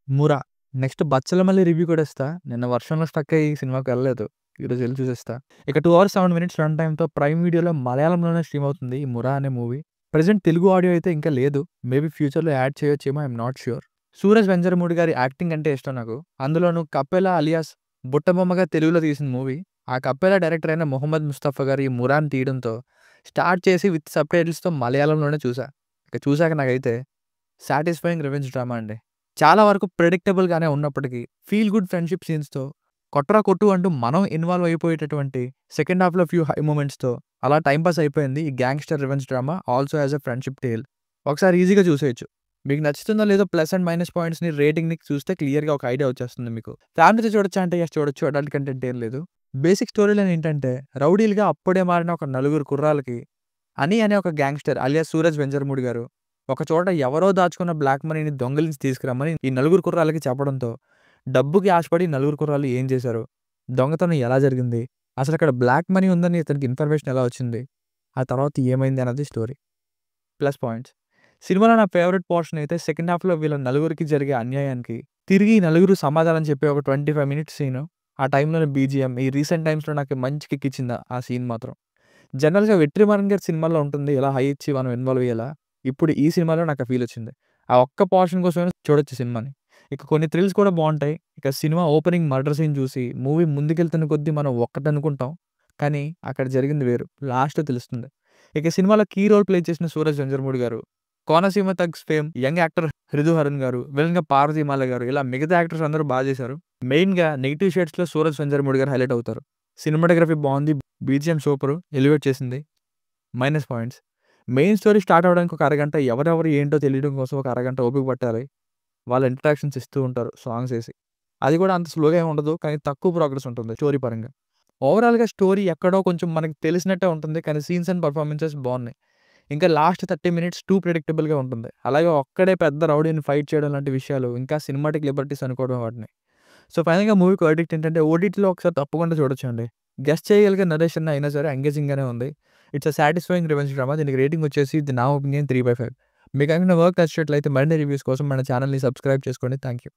'మురా'. Next 'Bachhala Malli' review కూడా ఇస్తా. నిన్న వర్షంలో స్టక్ అయ్యి ఈ సినిమాకి వెళ్ళలేదు. ఈరోజు ఎళ్లి చూసేస్తా. ఇక 2 అవర్స్ 7 మినిట్స్ రన్ టైమ్‌తో ప్రైమ్ వీడియోలో మలయాళంలోనే స్ట్రీమ్ అవుతుంది ఈ 'మురా' అనే మూవీ. ప్రెజెంట్ తెలుగు ఆడియో అయితే ఇంకా లేదు. మేబీ ఫ్యూచర్‌లో యాడ్ చేయొచ్చేమో I am not sure. 'Suraj Venjaramoodu' గారి యాక్టింగ్ అంటే ఇష్టం నాకు. అందులోనూ 'కప్పెల' అలియాస్ 'బుట్టబొమ్మగా' తెలుగులో తీసిన మూవీ. ఆ 'కప్పెల' డైరెక్టర్ అయిన మొహమ్మద్ ముస్తఫా గారు ఈ 'మురా'ని తీయడంతో స్టార్ట్ చేసి విత్ సబ్‌టైటిల్స్‌తో మలయాళంలోనే చూసా. ఇక చూసాక నాకైతే సాటిస్ఫైయింగ్ రివెంజ్ డ్రామా అండి. చాలా వరకు ప్రెడిక్టబుల్‌గానే ఉన్నప్పటికీ ఫీల్ గుడ్ ఫ్రెండ్‌షిప్ సీన్స్‌తో కొట్రా కొట్టు అంటూ మనం ఇన్వాల్వ్ అయిపోయేటటువంటి సెకండ్ హాఫ్‌లో ఫ్యూ హై మొమెంట్స్‌తో అలా టైమ్ పాస్ అయిపోయింది ఈ gangster revenge drama also as a friendship tale. ఒకసారి ఈజీగా చూసేయొచ్చు. మీకు నచ్చుతుందో లేదో ప్లస్ అండ్ మైనస్ పాయింట్స్‌ని రేటింగ్‌ని చూస్తే క్లియర్‌గా ఒక ఐడియా వచ్చేస్తుంది మీకు. ఫ్యామిలీతో చూడొచ్చా అంటే యెస్ చూడొచ్చు. అడల్ట్ కంటెంట్ ఏం లేదు. బేసిక్ స్టోరీ లైన్ ఏంటంటే రౌడీలుగా అప్పుడే మారిన ఒక నలుగురు కుర్రాళ్ళకి అని అనే ఒక గ్యాంగ్‌స్టర్ అలియాస్ 'సూరజ్ వెంజరమూడి' గారు ఒక చోట ఎవరో దాచుకున్న బ్లాక్ మనీని దొంగిలించి తీసుకురమ్మని ఈ నలుగురు కుర్రాళ్ళకి చెప్పడంతో డబ్బుకి ఆశపడి నలుగురు కుర్రాళ్ళు ఏం చేశారు? దొంగతనం ఎలా జరిగింది? అసలక్కడ బ్లాక్ మనీ ఉందని ఇతనికి ఇన్ఫర్మేషన్ ఎలా వచ్చింది? ఆ తర్వాత ఏమైంది అన్నది స్టోరీ. Plus points. సినిమాలో నా ఫేవరెట్ పోర్షన్ అయితే సెకండ్ హాఫ్‌లో వీళ్ళ నలుగురికి జరిగే అన్యాయానికి తిరిగి ఈ నలుగురు సమాధానం చెప్పే ఒక 25 మినిట్స్ సీను. ఆ టైంలోని బీజీఎం ఈ రీసెంట్ టైమ్స్‌లో నాకు మంచి కిక్ ఇచ్చింది ఆ సీన్ మాత్రం. జనరల్‌గా 'వెట్రిమారన్' గారి సినిమాల్లో ఉంటుంది ఇలా హై ఇచ్చి మనం ఇన్వాల్వ్ అయ్యేలా. ఇప్పుడు ఈ సినిమాలో నాకు ఆ ఫీల్ వచ్చింది. ఆ ఒక్క పోర్షన్ కోసమైనా చూడొచ్చు సినిమాని. ఇక కొన్ని థ్రిల్స్ కూడా బావుంటాయి. ఇక సినిమా ఓపెనింగ్ మర్డర్ సీన్ చూసి మూవీ ముందుకెళ్తున్న కొద్దీ మనం ఒక్కటనుకుంటాం. కానీ అక్కడ జరిగింది వేరు. లాస్ట్‌లో తెలుస్తుంది. ఇక సినిమాలో కీ రోల్ ప్లే చేసిన 'సూరజ్ వెంజరమూడి' గారు, 'Konaseema thugs' fame young actor 'Hridhu horn' గారు, విలన్‌గా 'పార్వతీమాల' గారు ఇలా మిగతా యాక్టర్స్ అందరూ చేశారు. మెయిన్‌గా నెగెటివ్ షేడ్స్‌లో 'సూరజ్ వెంజరమూడి' గారు హైలైట్ అవుతారు. సినిమాటోగ్రఫీ బావుంది. BGM super. ఎలివేట్ చేసింది. Minus points. Main story start అవ్వడానికి ఒక అరగంట ఎవరెవరు ఏంటో తెలియడం కోసం ఒక అరగంట ఓపిక పట్టాలి. వాళ్ళ ఇంటరాక్షన్స్ ఇస్తూ ఉంటారు సాంగ్స్ ఏసి. అది కూడా అంత స్లోగా ఏమి ఉండదు. కానీ తక్కువ ప్రోగ్రెస్ ఉంటుంది స్టోరీ పరంగా. ఓవరాల్‌గా స్టోరీ ఎక్కడో కొంచెం మనకు తెలిసినట్టే ఉంటుంది. కానీ సీన్స్ అండ్ పెర్ఫార్మన్సెస్ బావున్నాయి. ఇంకా లాస్ట్ 30 మినిట్స్ టూ ప్రెడిక్టబుల్‌గా ఉంటుంది. అలాగే ఒక్కడే పెద్ద రౌడీని ఫైట్ చేయడం లాంటి విషయాలు ఇంకా సినిమాటిక్ లిబర్టీస్ అనుకోవడం వాటిని. సో, ఫైనల్‌గా మూవీకి వర్డిక్ట్ ఏంటంటే ఓటీటీలో ఒకసారి తప్పకుండా చూడొచ్చండి. గెస్ చేయగలిగే నరేషన్ అయినా సరే ఎంగేజింగ్‌గానే ఉంది. It's a satisfying revenge drama. దీనికి రేటింగ్ వచ్చేసి ఇది నా ఒపీనియన్ 3/5. మీకు గనుక నా వర్క్ నచ్చినట్లయితే మరిన్ని రివ్యూస్ కోసం మన ఛానెల్‌ని సబ్స్క్రైబ్ చేసుకోండి. Thank you.